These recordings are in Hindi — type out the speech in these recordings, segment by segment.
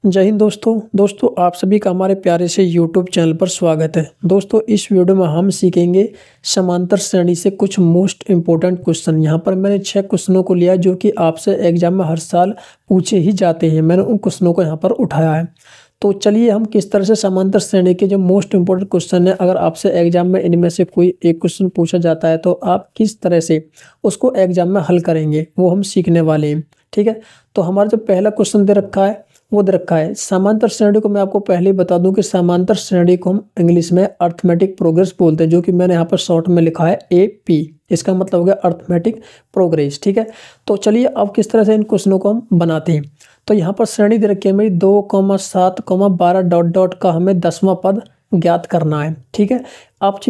जय हिंद दोस्तों आप सभी का हमारे प्यारे से YouTube चैनल पर स्वागत है। दोस्तों इस वीडियो में हम सीखेंगे समांतर श्रेणी से कुछ मोस्ट इम्पोर्टेंट क्वेश्चन। यहाँ पर मैंने 6 क्वेश्चनों को लिया जो कि आपसे एग्जाम में हर साल पूछे ही जाते हैं। मैंने उन क्वेश्चनों को यहाँ पर उठाया है। तो चलिए हम किस तरह से समांतर श्रेणी के जो मोस्ट इम्पोर्टेंट क्वेश्चन है, अगर आपसे एग्जाम में इनमें से कोई एक क्वेश्चन पूछा जाता है तो आप किस तरह से उसको एग्जाम में हल करेंगे वो हम सीखने वाले हैं। ठीक है, तो हमारा जो पहला क्वेश्चन दे रखा है वो दे रखा है समांतर श्रेणी को। मैं आपको पहले ही बता दूं कि समांतर श्रेणी को हम इंग्लिश में अर्थमेटिक प्रोग्रेस बोलते हैं, जो कि मैंने यहाँ पर शॉर्ट में लिखा है AP। इसका मतलब हो गया अर्थमेटिक प्रोग्रेस। ठीक है, तो चलिए अब किस तरह से इन क्वेश्चनों को हम बनाते हैं। तो यहाँ पर श्रेणी दे रखी है मेरी 2,7,12 डॉट डॉट का हमें 10वां पद ज्ञात करना है। ठीक है, आप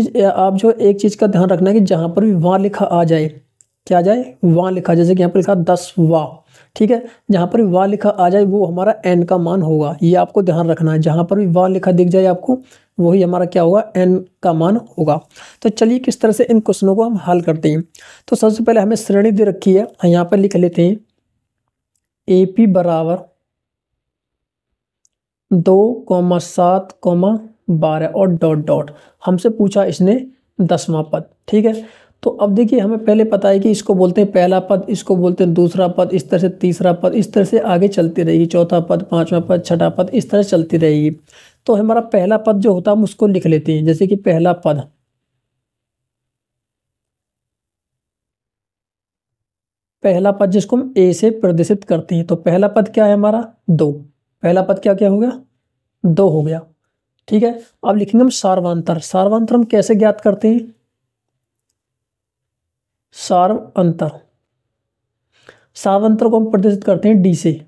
जो एक चीज़ का ध्यान रखना है कि जहाँ पर भी वहाँ लिखा आ जाए, क्या आ जाए, वहाँ लिखा, जैसे कि यहाँ पर लिखा 10वां। ठीक है, जहाँ पर भी वाह लिखा आ जाए वो हमारा n का मान होगा, ये आपको ध्यान रखना है। जहाँ पर भी वाह लिखा दिख जाए आपको वही हमारा क्या होगा, n का मान होगा। तो चलिए किस तरह से इन क्वेश्चनों को हम हल करते हैं। तो सबसे पहले हमें श्रेणी दे रखी है, यहाँ पर लिख लेते हैं AP बराबर 2,7,12 और डॉट डॉट। हमसे पूछा इसने 10वां पद। ठीक है, तो अब देखिए हमें पहले पता है कि इसको बोलते हैं पहला पद, इसको बोलते हैं दूसरा पद, इस तरह से तीसरा पद, इस तरह से आगे चलती रहेगी, चौथा पद, पांचवा पद, छठा पद, इस तरह चलती रहेगी। तो हमारा पहला पद जो होता है हम उसको लिख लेते हैं, जैसे कि पहला पद, जिसको हम A से प्रदर्शित करते हैं। तो पहला पद क्या है हमारा, 2। पहला पद क्या क्या हो गया, 2 हो गया। ठीक है, अब लिखेंगे हम सार्वंतर। सार्वंतर हम कैसे ज्ञात करते हैं, सार्वंतर को हम प्रदर्शित करते हैं D से,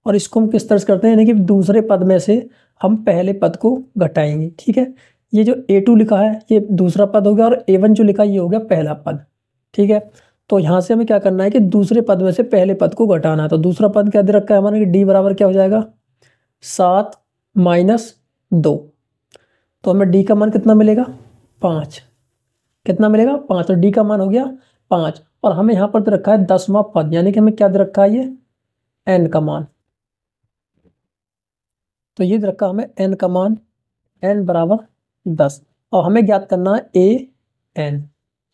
और इसको हम किस तरह से करते हैं, यानी कि दूसरे पद में से हम पहले पद को घटाएंगे। ठीक है, ये जो A2 लिखा है ये दूसरा पद हो गया, और A1 जो लिखा है ये हो गया पहला पद। ठीक है, तो यहाँ से हमें क्या करना है कि दूसरे पद में से पहले पद को घटाना है। तो दूसरा पद क्या दे रखा है हमारा कि D बराबर क्या हो जाएगा, 7 माइनस 2। तो हमें D का मान कितना मिलेगा, 5। कितना मिलेगा, 5। और D का मान हो गया 5, और हमें यहाँ पर दे रखा है 10वां पद, यानी कि हमें क्या दे रखा है, ये n का मान। तो ये दे रखा हमें n का मान, n बराबर 10, और हमें ज्ञात करना है an।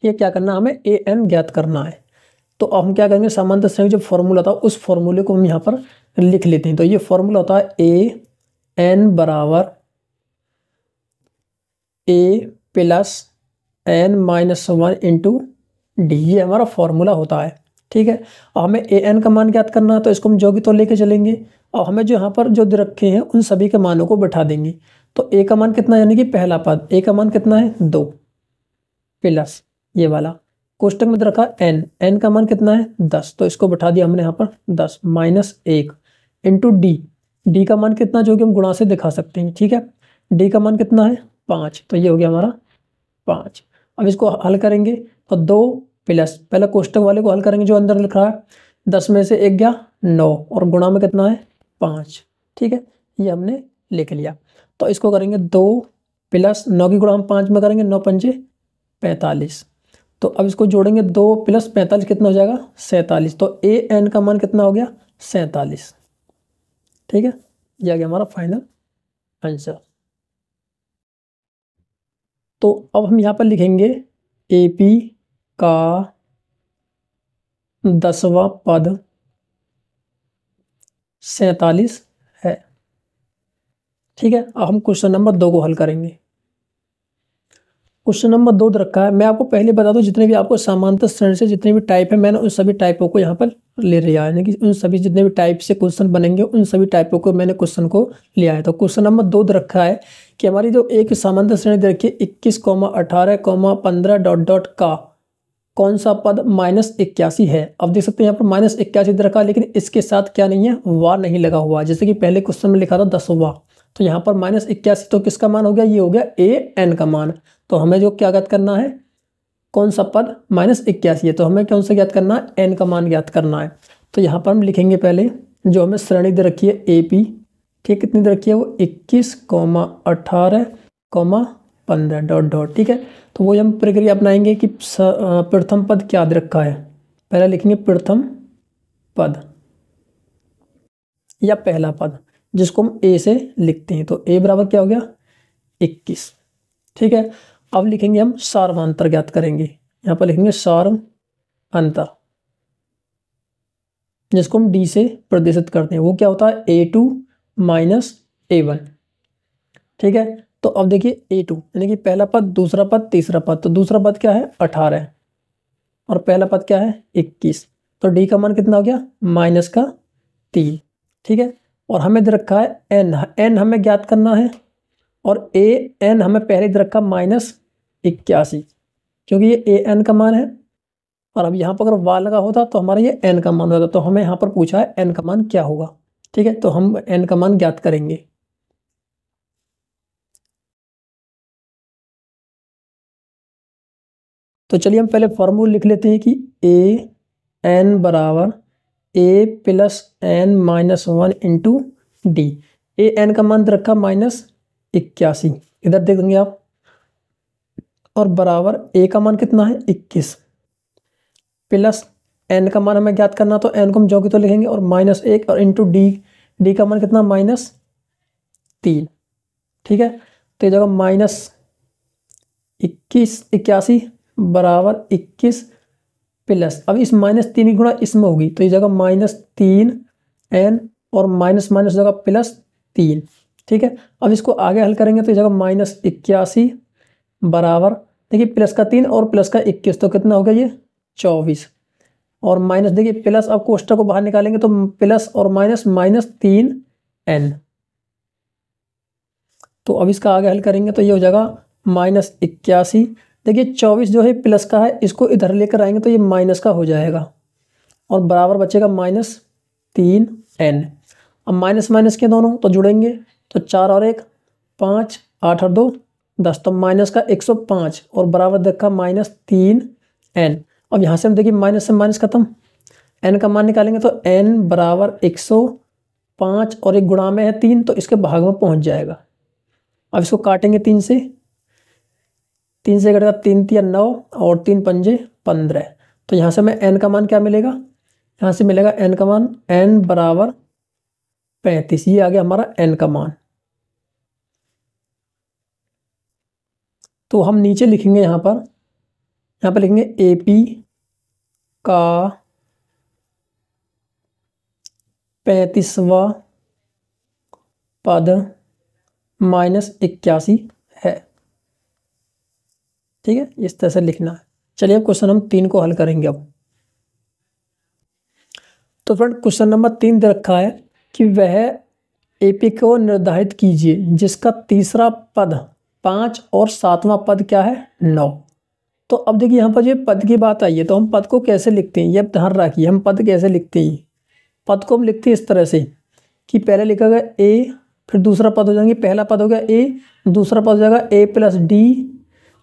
ये क्या करना है, हमें an ज्ञात करना है। तो अब हम क्या करेंगे, समांतर श्रेणी जो फॉर्मूला था उस फॉर्मूले को हम यहाँ पर लिख लेते हैं। तो ये फॉर्मूला होता है an बराबर a plus n minus 1 into D, ये हमारा फॉर्मूला होता है। ठीक है, और हमें an का मान ज्ञात करना है, तो इसको हम जो की तो लेके चलेंगे, और हमें जो यहाँ पर जो दे रखे हैं उन सभी के मानों को बैठा देंगे। तो a का मान कितना, यानी कि पहला पद a का मान कितना है, 2 प्लस ये वाला कोष्टक में रखा n का मान कितना है, 10। तो इसको बैठा दिया हमने यहाँ पर 10 माइनस 1 इंटू डी का मान कितना, जो कि हम गुणा से दिखा सकते हैं। ठीक है, डी का मान कितना है, 5। तो ये हो गया हमारा 5। अब इसको हल करेंगे तो 2 प्लस, पहले कोष्टक वाले को हल करेंगे जो अंदर लिख रहा है, 10 में से 1 गया 9, और गुणा में कितना है, 5। ठीक है, ये हमने लिख लिया। तो इसको करेंगे 2 प्लस 9 की गुणा हम 5 में करेंगे, 9 पंजे 45। तो अब इसको जोड़ेंगे, 2 प्लस 45 कितना हो जाएगा, 47। तो an का मान कितना हो गया, 47। ठीक है, ये आ गया हमारा फाइनल आंसर। तो अब हम यहाँ पर लिखेंगे AP का 10वां पद 47 है। ठीक है, अब हम क्वेश्चन नंबर 2 को हल करेंगे। क्वेश्चन नंबर 2 रखा है, मैं आपको पहले बता दूं जितने भी आपको समांतर श्रेणी से जितने भी टाइप है, मैंने उन सभी टाइपों को यहाँ पर ले लिया है, यानी कि उन सभी जितने भी टाइप से क्वेश्चन बनेंगे उन सभी टाइपों को मैंने क्वेश्चन को लिया है। तो क्वेश्चन नंबर 2 रखा है कि हमारी जो एक समांतर श्रेणी दे रखी है 21,18,15 डॉट डॉट का कौन सा पद -81 है। अब देख सकते हैं यहाँ पर -81 दे रखा है, लेकिन इसके साथ क्या नहीं है, वार नहीं लगा हुआ, जैसे कि पहले क्वेश्चन में लिखा था 10वां। तो यहाँ पर -81, तो किसका मान हो गया, ये हो गया an का मान। तो हमें जो क्या ज्ञात करना है, कौन सा पद -81 है, तो हमें कौन सा ज्ञात करना है, n का मान ज्ञात करना है। तो यहाँ पर हम लिखेंगे पहले जो हमें श्रेणी दे रखी है AP, ठीक, कितनी दे रखी है, वो 21,18,15 डॉट डॉट। ठीक है, तो वो हम प्रक्रिया अपनाएंगे कि प्रथम पद क्या दे रखा है, पहले लिखेंगे प्रथम पद या पहला पद, जिसको हम ए से लिखते हैं। तो ए बराबर क्या हो गया 21। ठीक है, अब लिखेंगे हम सार्वधातुक ज्ञात करेंगे। यहाँ पर लिखेंगे सार्वधातुक, जिसको हम डी से प्रदर्शित करते हैं। वो क्या होता है A2 माइनस A1। ठीक है, तो अब देखिए A2 यानी कि पहला पद, दूसरा पद, तीसरा पद। तो दूसरा पद क्या है 18 और पहला पद क्या है 21। तो डी का मान कितना हो गया माइनस का 3। ठीक है, और हमें दे रखा है एन हमें ज्ञात करना है, और एन हमें पहले दे रखा -81, क्योंकि ये एन का मान है। और अब यहाँ पर अगर वार लगा होता तो हमारा ये एन का मान होता। तो हमें यहाँ पर पूछा है एन का मान क्या होगा। ठीक है, तो हम एन का मान ज्ञात करेंगे। तो चलिए हम पहले फॉर्मूला लिख लेते हैं कि ए एन बराबर A plus N minus 1 into D. A N का मान रखा -81, इधर देख देंगे आप, और बराबर ए का मान कितना है 21 प्लस एन का मान हमें ज्ञात करना। तो एन को हम जो की तो लिखेंगे, और -1 और इंटू डी का मान कितना -3। ठीक है, तो ये जगह -81 बराबर 21 प्लस, अब इस -3 की गुणा इसमें होगी, तो ये जगह -3n और माइनस माइनस जगह +3। ठीक है, अब इसको आगे हल करेंगे तो ये जगह -81 बराबर, देखिए प्लस का 3 और प्लस का 21, तो कितना हो गया ये 24, और माइनस देखिए प्लस, अब कोष्टक को बाहर निकालेंगे तो प्लस और माइनस -3n। तो अब इसका आगे हल करेंगे तो ये हो जाएगा -81। देखिए 24 जो है प्लस का है, इसको इधर लेकर आएंगे तो ये माइनस का हो जाएगा, और बराबर बचेगा -3n। अब माइनस माइनस के दोनों तो जुड़ेंगे, तो 4 और 1 5, 8 और 2 10, तो माइनस का 105 और बराबर देखा -3n। अब यहाँ से हम देखिए माइनस से माइनस खत्म, n का मान निकालेंगे तो n बराबर 105 और एक गुणा में है 3, तो इसके भाग में पहुँच जाएगा। अब इसको काटेंगे 3 से कटेगा 3 3 9 और 3 पंजे 15। तो यहाँ से हमें n का मान क्या मिलेगा, यहाँ से मिलेगा n का मान n बराबर 35। ये आ गया हमारा n का मान। तो हम नीचे लिखेंगे, यहाँ पर लिखेंगे AP का 35वां पद -81 है। ठीक है, इस तरह से लिखना है। चलिए अब क्वेश्चन नंबर 3 को हल करेंगे। अब तो फ्रेंड क्वेश्चन नंबर 3 दे रखा है कि वह एपी को निर्धारित कीजिए जिसका तीसरा पद 5 और 7वां पद क्या है 9। तो अब देखिए यहाँ पर ये पद की बात आई है, तो हम पद को कैसे लिखते हैं ये अब ध्यान रखिए। हम पद कैसे लिखते हैं, पद को हम लिखते हैं इस तरह से कि पहले लिखा गया ए, फिर दूसरा पद हो जाएंगे, पहला पद हो गया ए, दूसरा पद हो जाएगा A+D,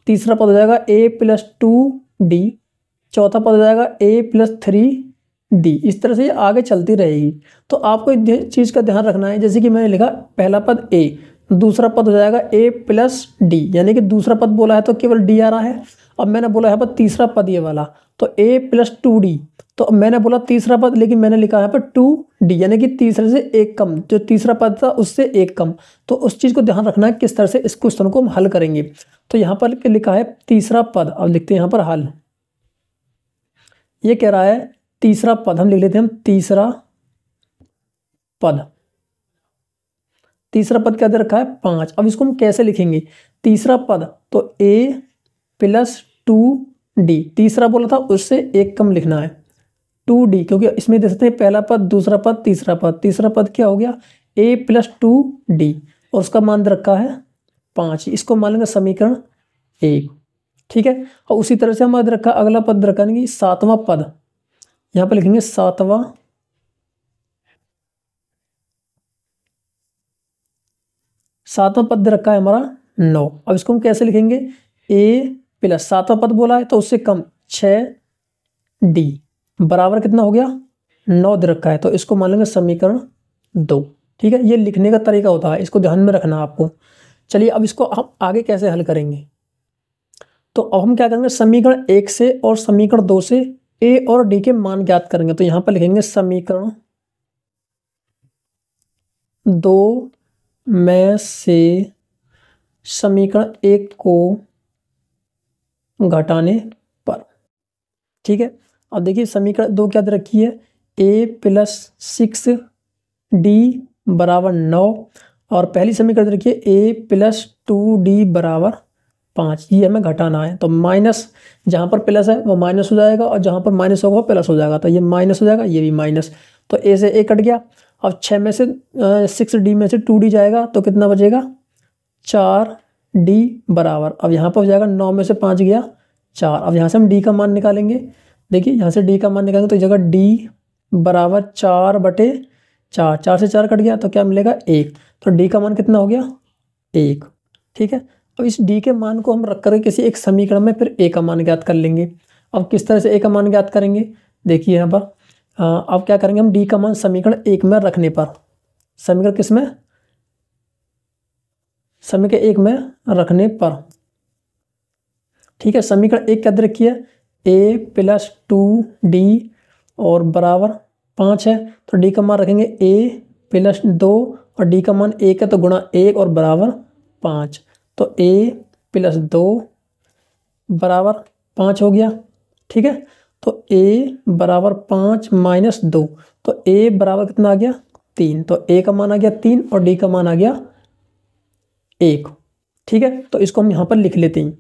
तीसरा पद हो जाएगा A+2D, चौथा पद हो जाएगा A+3D। इस तरह से ये आगे चलती रहेगी। तो आपको इस चीज़ का ध्यान रखना है, जैसे कि मैंने लिखा पहला पद A, दूसरा पद हो जाएगा A+D, यानी कि दूसरा पद बोला है तो केवल D आ रहा है। अब मैंने बोला है पर तीसरा पद ये वाला, तो A+2D, तो मैंने बोला तीसरा पद, लेकिन मैंने लिखा है पर 2D, यानी कि तीसरे से एक कम, जो तीसरा पद था उससे एक कम। तो उस चीज़ को ध्यान रखना है किस तरह से इस क्वेश्चन को हम हल करेंगे। तो यहाँ पर लिखा है तीसरा पद, अब लिखते हैं यहाँ पर हल। ये कह रहा है तीसरा पद, हम लिख लेते हैं हम तीसरा पद। तीसरा पद क्या दे रखा है 5। अब इसको हम कैसे लिखेंगे, तीसरा पद तो A+2D, तीसरा बोला था उससे एक कम लिखना है 2D, क्योंकि इसमें दे सकते हैं पहला पद, दूसरा पद, तीसरा पद। तीसरा पद क्या हो गया A+2D, और उसका मान दे रखा है 5। इसको मान लेंगे समीकरण 1। ठीक है, और उसी तरह से हम दे रखा अगला पद रखा नहीं, 7वां पद, यहाँ पर लिखेंगे 7वां पद रखा है हमारा 9। अब इसको हम कैसे लिखेंगे, A+ 7वां पद बोला है तो उससे कम 6D बराबर कितना हो गया 9 दे रखा है, तो इसको मान लेंगे समीकरण 2। ठीक है, ये लिखने का तरीका होता है, इसको ध्यान में रखना आपको। चलिए अब इसको हम आगे कैसे हल करेंगे। तो अब हम क्या करेंगे, समीकरण 1 से और समीकरण 2 से A और D के मान ज्ञात करेंगे। तो यहाँ पर लिखेंगे समीकरण दो में से समीकरण 1 को घटाने पर। ठीक है, अब देखिए समीकरण 2 क्या दे रखी है, a प्लस 6d बराबर 9 और पहली समीकरण दे रखी है a प्लस 2d बराबर 5। ये हमें घटाना है, तो माइनस जहाँ पर प्लस है वो माइनस हो जाएगा और जहाँ पर माइनस होगा वो प्लस हो जाएगा, तो ये माइनस हो जाएगा, ये भी माइनस, तो a से a कट गया। अब 6 में से 6d में से 2d जाएगा तो कितना बचेगा, 4d बराबर, अब यहाँ पर हो जाएगा 9 में से 5 गया 4। अब यहाँ से हम d का मान निकालेंगे, देखिए यहाँ से d का मान निकालेंगे तो जगह d बराबर 4/4, 4 से 4 कट गया तो क्या मिलेगा 1, तो d का मान कितना हो गया 1। ठीक है, अब इस d के मान को हम रख कर किसी एक समीकरण में फिर a का मान ज्ञात कर लेंगे। अब किस तरह से a का मान ज्ञात करेंगे, देखिए यहाँ पर अब क्या करेंगे हम, d का मान समीकरण 1 में रखने पर, समीकरण किस में, समीकरण 1 में रखने पर। ठीक है, समीकरण 1 क्या दे रखी है, a प्लस 2d और बराबर 5 है, तो d का मान रखेंगे a प्लस 2 और d का मान 1 है तो गुणा 1 और बराबर 5, तो a प्लस 2 बराबर 5 हो गया। ठीक है, तो a बराबर 5 माइनस 2, तो a बराबर कितना आ गया 3, तो a का मान आ गया 3 और d का मान आ गया 1। ठीक है, तो इसको हम यहाँ पर लिख लेते हैं,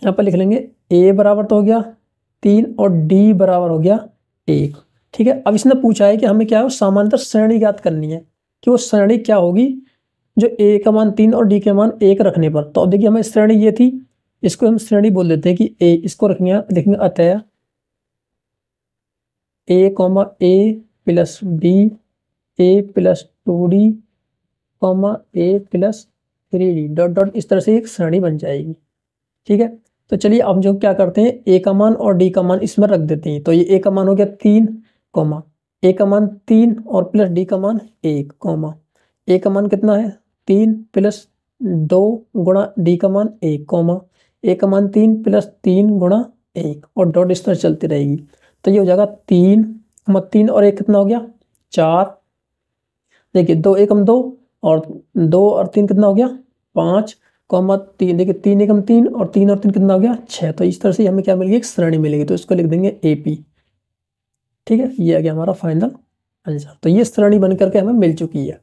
यहाँ पर लिख लेंगे a बराबर तो हो गया 3 और d बराबर हो गया 1। ठीक है, अब इसने पूछा है कि हमें क्या है, समांतर श्रेणी ज्ञात करनी है कि वो श्रेणी क्या होगी जो a का मान 3 और d के मान 1 रखने पर। तो अब देखिए हमें श्रेणी ये थी, इसको हम श्रेणी बोल देते हैं कि a, इसको लिखेंगे अतः a plus b a plus 2d a plus 3d dot dot, इस तरह से एक श्रेणी बन जाएगी। ठीक है, तो चलिए अब जो क्या करते हैं, a का मान और d का मान इसमें रख देते हैं, तो ये a का मान हो गया 3 a का मान 3 और प्लस d का मान 1 a का मान कितना है 3 प्लस 2 गुणा d का मान 1 a का मान 3 प्लस 3 गुणा 1 और डॉट इस तरह चलती रहेगी। तो ये हो जाएगा 3 और 1 कितना हो गया 4, देखिए 2 एकम 2 और 2 और 3 कितना हो गया 5 3, देखिए 3 एकम 3 और 3 और 3 कितना हो गया 6। तो इस तरह से हमें क्या मिलेगी, एक श्रेणी मिलेगी, तो इसको लिख देंगे AP। ठीक है, ये आ गया हमारा फाइनल आंसर, तो ये श्रेणी बन करके हमें मिल चुकी है।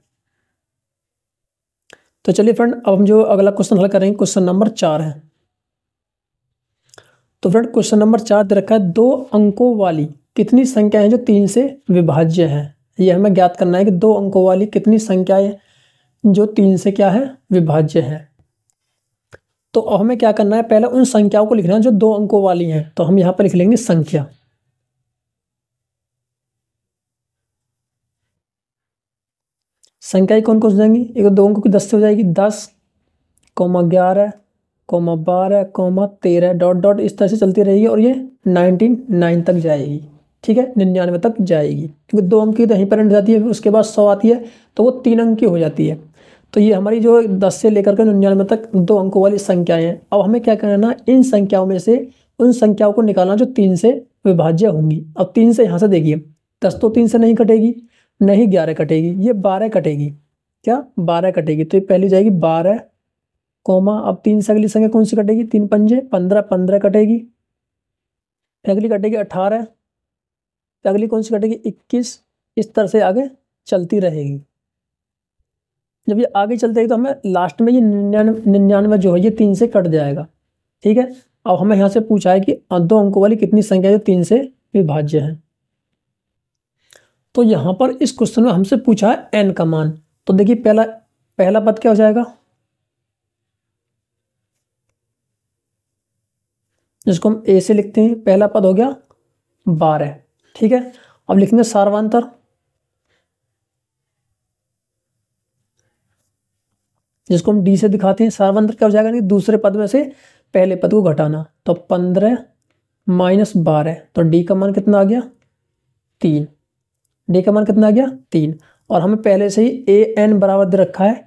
तो चलिए फ्रेंड, अब हम जो अगला क्वेश्चन हल करेंगे क्वेश्चन नंबर 4 है। तो फ्रेंड क्वेश्चन नंबर 4 दे रखा है, 2 अंकों वाली कितनी संख्या है जो 3 से विभाज्य है। ये हमें ज्ञात करना है कि 2 अंकों वाली कितनी संख्याएं जो 3 से क्या है विभाज्य है। तो अब हमें क्या करना है, पहले उन संख्याओं को लिखना है जो 2 अंकों वाली हैं, तो हम यहाँ पर लिख लेंगे संख्या। संख्या कौन कौन हो जाएंगी, एक 2 अंकों की 10 से हो जाएगी 10, 11, 12, 13 डॉट डॉट इस तरह से चलती रहेगी और ये 99 तक जाएगी। ठीक है, 99 तक जाएगी, क्योंकि 2 अंक की तो यहीं पर एंड जाती है, उसके बाद 100 आती है तो वो 3 अंक की हो जाती है। तो ये हमारी जो 10 से लेकर के 99 तक 2 अंकों वाली संख्याएं हैं। अब हमें क्या करना, इन संख्याओं में से उन संख्याओं को निकालना जो 3 से विभाज्य होंगी। अब 3 से यहाँ से देखिए 10 तो 3 से नहीं कटेगी, नहीं 11 कटेगी, ये 12 कटेगी, क्या 12 कटेगी, तो ये पहली जाएगी 12, अब 3 से अगली संख्या कौन सी कटेगी, 3 पंजे 15, 15 कटेगी, अगली कटेगी 18, अगली कौन सी कटेगी 21, इस तरह से आगे चलती रहेगी। जब ये आगे चलती रहेगी तो हमें लास्ट में ये 99 जो है ये 3 से कट जाएगा। ठीक है, अब हमें यहाँ से पूछा है कि 2 अंकों वाली कितनी संख्या जो 3 से विभाज्य है। तो यहाँ पर इस क्वेश्चन में हमसे पूछा है n का मान, तो देखिए पहला पद क्या हो जाएगा, जिसको हम a से लिखते हैं, पहला पद हो गया 12। ठीक है, अब लिखेंगे सार्वंतर, जिसको हम d से दिखाते हैं। सार्वंतर क्या हो जाएगा, दूसरे पद में से पहले पद को घटाना, तो 15 माइनस 12, तो d का मान कितना आ गया 3, d का मान कितना आ गया 3, और हमें पहले से ही an बराबर दे रखा है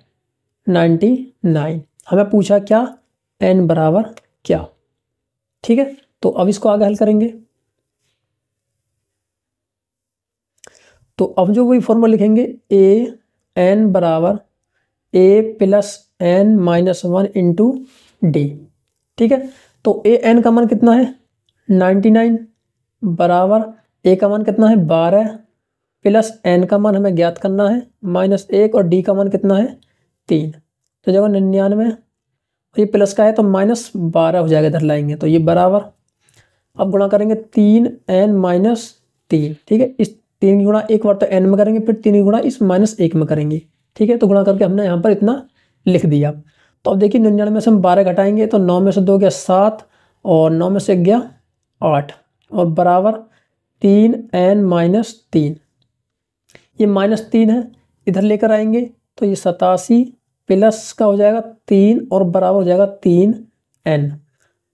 99, हमें पूछा क्या n बराबर क्या। ठीक है, तो अब इसको आगे हल करेंगे। तो अब जो वही फॉर्मूला लिखेंगे ए एन बराबर A plus N minus 1 into D. ठीक है, तो ए एन का मान कितना है 99 बराबर ए का मान कितना है 12 प्लस एन का मान हमें ज्ञात करना है -1 और डी का मान कितना है 3। तो जब 99 ये प्लस का है तो -12 हो जाएगा, इधर लाएंगे तो ये बराबर, अब गुणा करेंगे 3n-3। ठीक है, इस 3 की गुणा एक बार तो n में करेंगे, फिर 3 की गुणा इस -1 में करेंगे। ठीक है, तो गुणा करके हमने यहाँ पर इतना लिख दिया। तो अब देखिए 99 से हम 12 घटाएंगे तो 9 में से 2 गया 7 और 9 में से 1 गया 8 और बराबर 3n-3। ये -3 है, इधर लेकर आएंगे तो ये 87 प्लस का हो जाएगा 3 और बराबर हो जाएगा 3n।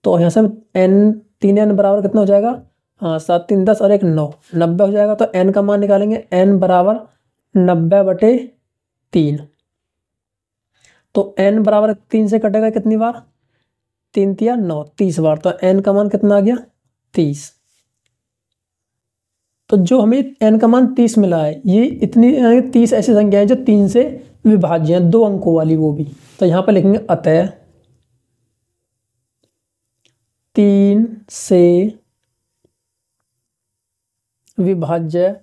तो यहाँ से n 3n बराबर कितना हो जाएगा, हाँ 7 3 10 और 1 9, 90 हो जाएगा। तो n का मान निकालेंगे, n बराबर 90/3। तो n बराबर 3 से कटेगा कितनी बार, 3 तिया 9, 30 बार। तो n का मान कितना आ गया 30। तो जो हमें n का मान 30 मिला है, ये इतनी 30 ऐसी संख्याएं जो 3 से विभाज्य हैं, 2 अंकों वाली वो भी। तो यहाँ पर लिखेंगे अतः 3 से विभाज्य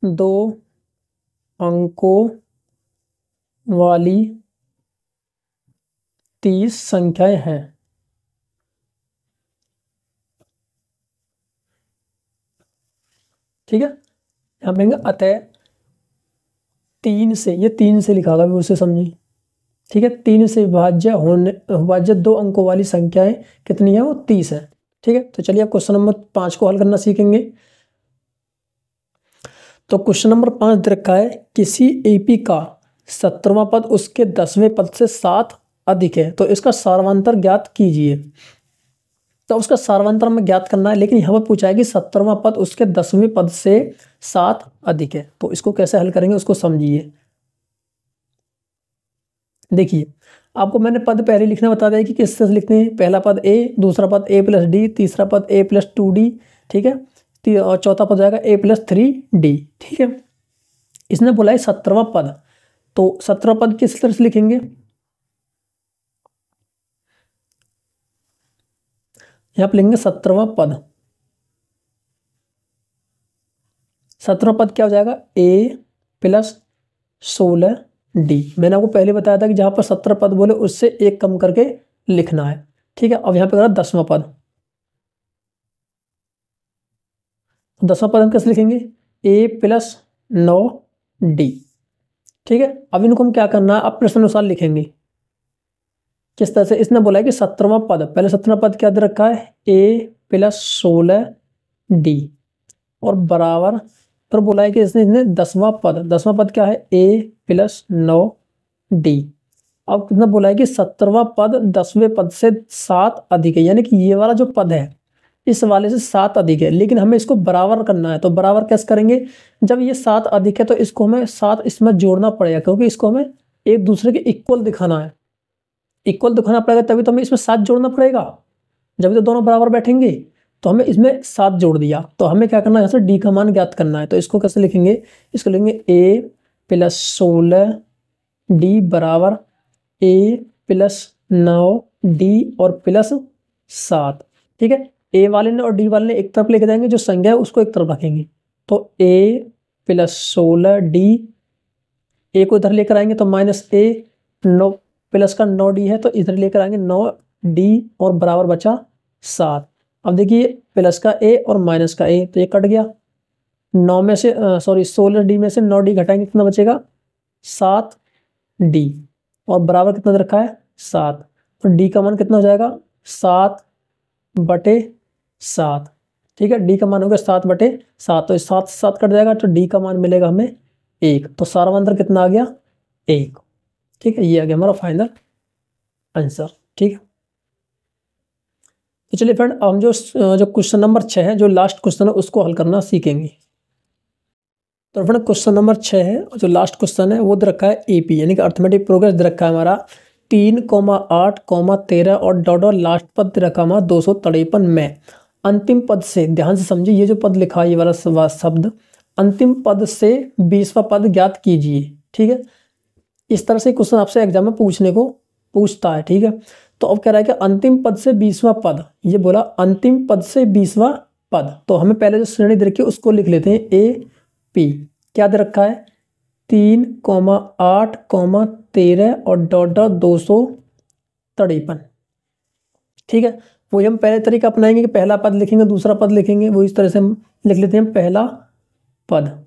2 अंकों वाली 30 संख्याएं हैं। ठीक है, यहाँ पे अतः 3 से, ये 3 से लिखा होगा उसे समझिए। ठीक है, 3 से विभाज्य 2 अंकों वाली संख्याएं कितनी है, वो 30 है। ठीक है, तो चलिए अब क्वेश्चन नंबर 5 को हल करना सीखेंगे। तो क्वेश्चन नंबर 5 दे रखा है, किसी एपी का 17वां पद उसके 10वें पद से 7 अधिक है, तो इसका सार्वंतर ज्ञात कीजिए। तो उसका सार्वंतर में ज्ञात करना है, लेकिन यहाँ पर पूछा है कि 17वां पद उसके 10वें पद से 7 अधिक है। तो इसको कैसे हल करेंगे उसको समझिए। देखिए, आपको मैंने पद पहले लिखना बता दिया कि किस तरह से लिखते हैं। पहला पद a, दूसरा पद a + d, तीसरा पद a + 2d। ठीक है, और चौथा पद जाएगा a + 3d। ठीक है, इसने बोला है 17वां पद, तो 17वां पद किस तरह से लिखेंगे, यहाँ पर लिखेंगे 17वां पद। 17वां पद क्या हो जाएगा, a + 16d। मैंने आपको पहले बताया था कि जहां पर 17 पद बोले उससे एक कम करके लिखना है। ठीक है, अब यहाँ पे करा 10वां पद। 10वां पद हम कैसे लिखेंगे, a + 9d। ठीक है, अब इनको हम क्या करना है, अब प्रश्नानुसार लिखेंगे। किस तरह से, इसने बोला है कि 17वां पद, पहले 17वां पद क्या दे रखा है, a + 16d और बराबर, फिर बोला है कि इसने 10वां पद क्या है, a + 9d। अब कितना बोला है कि 17वां पद 10वें पद से 7 अधिक है, यानी कि ये वाला जो पद है इस वाले से 7 अधिक है, लेकिन हमें इसको बराबर करना है। तो बराबर कैसे करेंगे, जब ये 7 अधिक है तो इसको हमें 7 इसमें जोड़ना पड़ेगा, क्योंकि इसको हमें एक दूसरे के इक्वल दिखाना है। इक्वल दिखाना पड़ेगा तभी तो हमें इसमें 7 जोड़ना पड़ेगा, जब तो दोनों बराबर बैठेंगे। तो हमें इसमें 7 जोड़ दिया, तो हमें क्या करना है, यहाँ से डी का मान ज्ञात करना है। तो इसको कैसे लिखेंगे, इसको लिखेंगे a + 16d बराबर a + 9d और +7। ठीक है, a वाले ने और d वाले ने एक तरफ लेके जाएंगे, जो संख्या है उसको एक तरफ रखेंगे। तो a + 16d, a को इधर लेकर आएंगे तो -a, 9 प्लस का 9d है तो इधर लेकर आएंगे 9d और बराबर बचा 7। अब देखिए प्लस का a और माइनस का a, तो ये कट गया। 9 में से 16d में से 9d घटाएंगे, कितना बचेगा 7d और बराबर कितना रखा है 7। तो d का मान कितना हो जाएगा 7/7। ठीक है, d का मान होगा 7/7, तो 7 से 7 कट जाएगा, तो d का मान मिलेगा हमें 1। तो सार्वंतर कितना आ गया 1। ठीक है, ये आ गया हमारा फाइनल आंसर। ठीक है, तो चलिए फ्रेंड, हम जो क्वेश्चन नंबर 6 है, जो लास्ट क्वेश्चन है उसको हल करना सीखेंगे। तो फ्रेंड क्वेश्चन नंबर 6 है, जो लास्ट क्वेश्चन है वो दे रखा है एपी यानी कि अर्थमेटिक प्रोग्रेस दे रखा है हमारा 3, 8, 13 और डॉट और लास्ट पद दे रखा हमारा 253 में। अंतिम पद से ध्यान से समझिए, ये जो पद लिखा है ये वाला शब्द अंतिम पद से 20वां पद ज्ञात कीजिए। ठीक है, इस तरह से क्वेश्चन आपसे एग्जाम में पूछने को पूछता है। ठीक है, तो अब कह रहा है कि अंतिम पद से 20वां पद, ये बोला अंतिम पद से 20वां पद, तो हमें पहले जो श्रेणी दे रखी है उसको लिख लेते हैं ए पी। क्या दे रखा है 3, 8, 13 और डॉट डॉट 253। ठीक है, वही हम पहले तरीका अपनाएंगे कि पहला पद लिखेंगे दूसरा पद लिखेंगे, वो इस तरह से हम लिख लेते हैं पहला पद,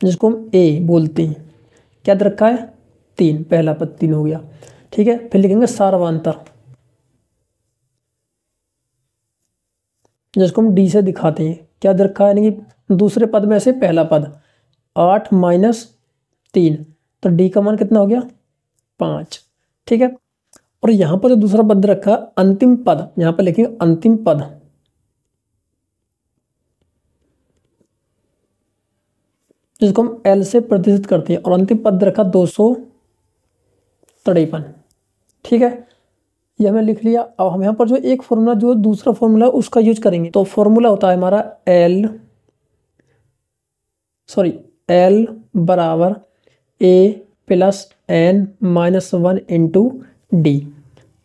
जिसको हम ए बोलते हैं। क्या दे रखा है 3, पहला पद 3 हो गया। ठीक है, फिर लिखेंगे सार्वंतर, जिसको हम डी से दिखाते हैं। क्या दे रखा है, यानी कि दूसरे पद में से पहला पद 8 - 3, तो डी का मान कितना हो गया 5। ठीक है, और यहां पर जो दूसरा पद रखा अंतिम पद, यहां पर लिखेंगे अंतिम पद, जिसको हम एल से प्रतिशत करते हैं, और अंतिम पद रखा 253। ठीक है, ये हमने लिख लिया। अब हम यहाँ पर जो एक फॉर्मूला, जो दूसरा फॉर्मूला उसका यूज करेंगे, तो फॉर्मूला होता है हमारा एल बराबर A plus N minus 1 into D.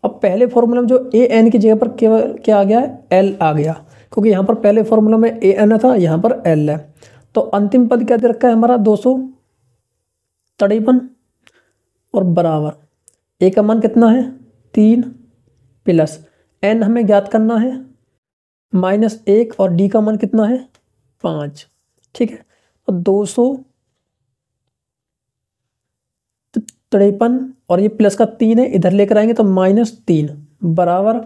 अब पहले फॉर्मूला में जो ए एन की जगह पर केवल क्या आ गया है, एल आ गया, क्योंकि यहाँ पर पहले फॉर्मूला में ए एन था, यहाँ पर एल है। तो अंतिम पद क्या दे रखा है हमारा 253, और बराबर ए का मान कितना है 3 प्लस एन हमें ज्ञात करना है -1, और डी का मान कितना है 5। ठीक है, तो 253 और ये प्लस का 3 है, इधर लेकर आएंगे तो -3 बराबर,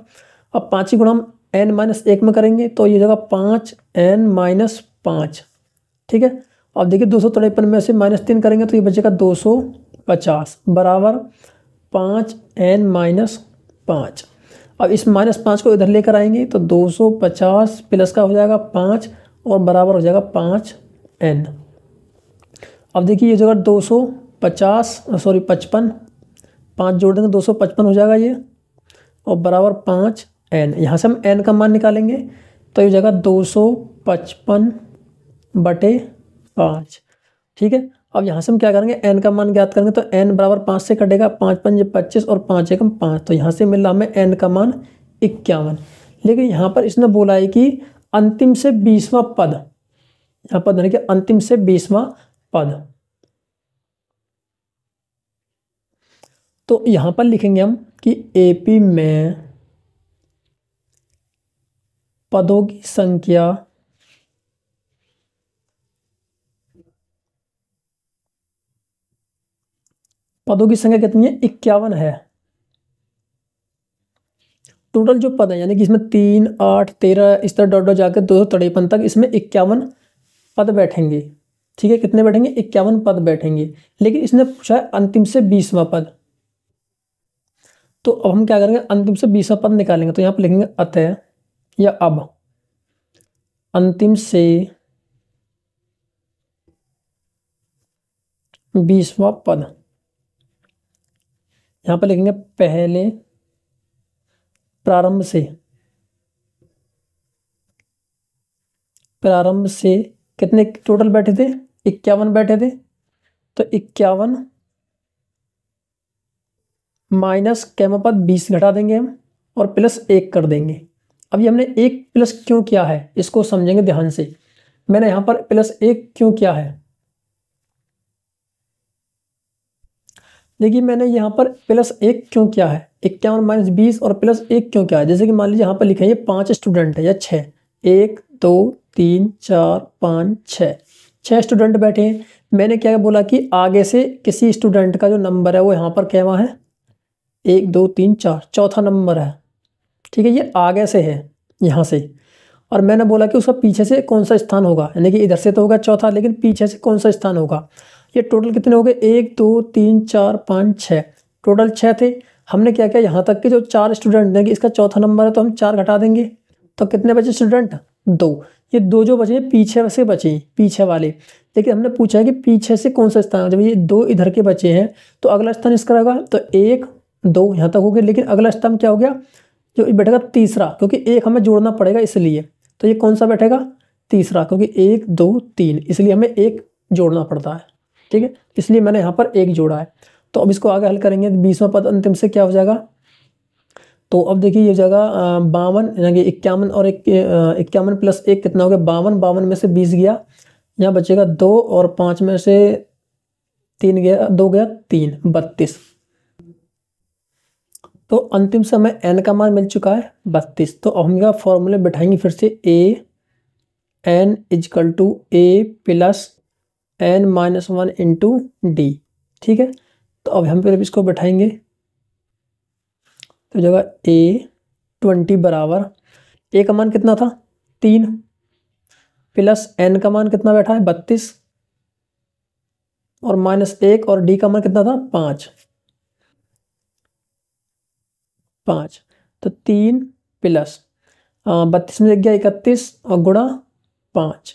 अब 5 ही गुणा हम n-1 में करेंगे तो ये जगह 5n-5। ठीक है, अब देखिए 253 में से -3 करेंगे तो ये बचेगा 250 बराबर 5n-5। अब इस -5 को इधर लेकर आएंगे तो 250 प्लस का हो जाएगा 5 और बराबर हो जाएगा 5n। अब देखिए ये जगह 55, 5 जोड़ देंगे 255 हो जाएगा ये, और बराबर 5n। यहाँ से हम n का मान निकालेंगे तो ये जगह 255/5। ठीक है, अब यहाँ से हम क्या करेंगे n का मान ज्ञात करेंगे, तो n बराबर 5 से कटेगा, 5 × 5 = 25 और 5 × 1 = 5, तो यहाँ से मिल रहा हमें n का मान 51। लेकिन यहाँ पर इसने बोला है कि अंतिम से 20वां पद, यहाँ पर देखिए अंतिम से 20वां पद, तो यहाँ पर लिखेंगे हम कि एपी में पदों की संख्या कितनी है 51 है। टोटल जो पद है, यानी कि इसमें 3, 8, 13 इस तरह डॉट डॉट जाकर 253 तक इसमें 51 पद बैठेंगे। ठीक है, कितने बैठेंगे 51 पद बैठेंगे, लेकिन इसने पूछा है अंतिम से 20वां पद। तो अब हम क्या करेंगे, अंतिम से 20वां पद निकालेंगे, तो यहाँ पर लिखेंगे अतः या अब अंतिम से 20वां पद, यहाँ पर लिखेंगे पहले प्रारंभ से कितने टोटल बैठे थे 51 बैठे थे, तो 51 माइनस कैमा पद 20 घटा देंगे हम और +1 कर देंगे। अभी हमने 1 प्लस क्यों किया है इसको समझेंगे ध्यान से। मैंने यहाँ पर +1 क्यों किया है, देखिए मैंने यहाँ पर +1 क्यों किया है, 51 - 20 और +1 क्यों किया है। जैसे कि मान लीजिए यहाँ पर लिखा है ये 5 स्टूडेंट है या 6, 1 2 3 4 5 6 स्टूडेंट बैठे हैं। मैंने क्या बोला कि आगे से किसी स्टूडेंट का जो नंबर है वो यहाँ पर क्या है 1 2 3 4 चौथा नंबर है। ठीक है, ये आगे से है यहाँ से, और मैंने बोला कि उसका पीछे से कौन सा स्थान होगा, यानी कि इधर से तो होगा चौथा, लेकिन पीछे से कौन सा स्थान होगा। ये टोटल कितने हो गए 1 2 3 4 5 6, टोटल 6 थे। हमने क्या किया यहाँ तक के जो 4 स्टूडेंट देंगे, इसका चौथा नंबर है तो हम 4 घटा देंगे, तो कितने बचे स्टूडेंट 2। ये 2 जो बचे पीछे से बचे पीछे वाले, लेकिन हमने पूछा है कि पीछे से कौन सा स्थान है। जब ये 2 इधर के बचे हैं तो अगला स्थान इसका रहेगा, तो 1 2 यहाँ तक हो गया, लेकिन अगला स्थान क्या हो गया जो बैठेगा तीसरा, क्योंकि 1 हमें जोड़ना पड़ेगा इसलिए। तो ये कौन सा बैठेगा, तीसरा, क्योंकि 1 2 3, इसलिए हमें 1 जोड़ना पड़ता है। ठीक है, इसलिए मैंने यहाँ पर 1 जोड़ा है। तो अब इसको आगे हल करेंगे, 20वां पद अंतिम से क्या हो जाएगा, तो अब देखिए ये जगह 52 यानी 51 और 51 प्लस 1 कितना हो गया 52, 52 में से 20 गया, यहाँ बचेगा 2 और 5 में से 3 गया, 2 गया 3, 32। तो अंतिम से हमें n का मान मिल चुका है 32। तो अब हम क्या फॉर्मूले बैठाएंगे फिर से, a n is equal to a plus n-1 into D. ठीक है, तो अब हम फिर इसको बैठाएंगे, तो जगह a 20 बराबर a का मान कितना था 3 प्लस n का मान कितना बैठा है 32 और -1 और d का मान कितना था 5, तो 3 प्लस 32 में लग गया 31 और गुणा 5,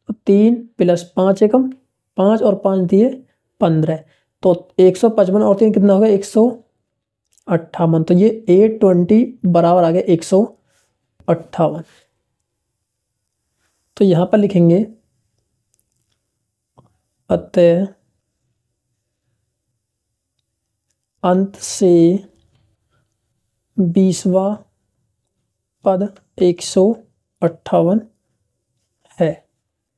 तो 3 प्लस 5 एकम 5 और 5 दिए 15, तो 155 और 3 कितना हो गया 158। तो ये A20 बराबर आ गया 158। तो यहाँ पर लिखेंगे अतः अंत से 20वां पद 158 है।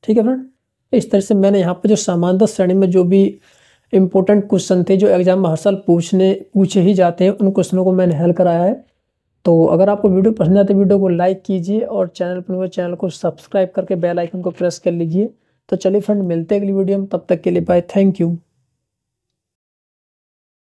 ठीक है फ्रेंड, इस तरह से मैंने यहाँ पर जो समांतर श्रेणी में जो भी इम्पोर्टेंट क्वेश्चन थे जो एग्जाम में हर साल पूछे ही जाते हैं, उन क्वेश्चनों को मैंने हल कराया है। तो अगर आपको वीडियो पसंद आए तो वीडियो को लाइक कीजिए और चैनल को सब्सक्राइब करके बेल आइकन को प्रेस कर लीजिए। तो चलिए फ्रेंड, मिलते हैं अगली वीडियो में, तब तक के लिए बाय, थैंक यू।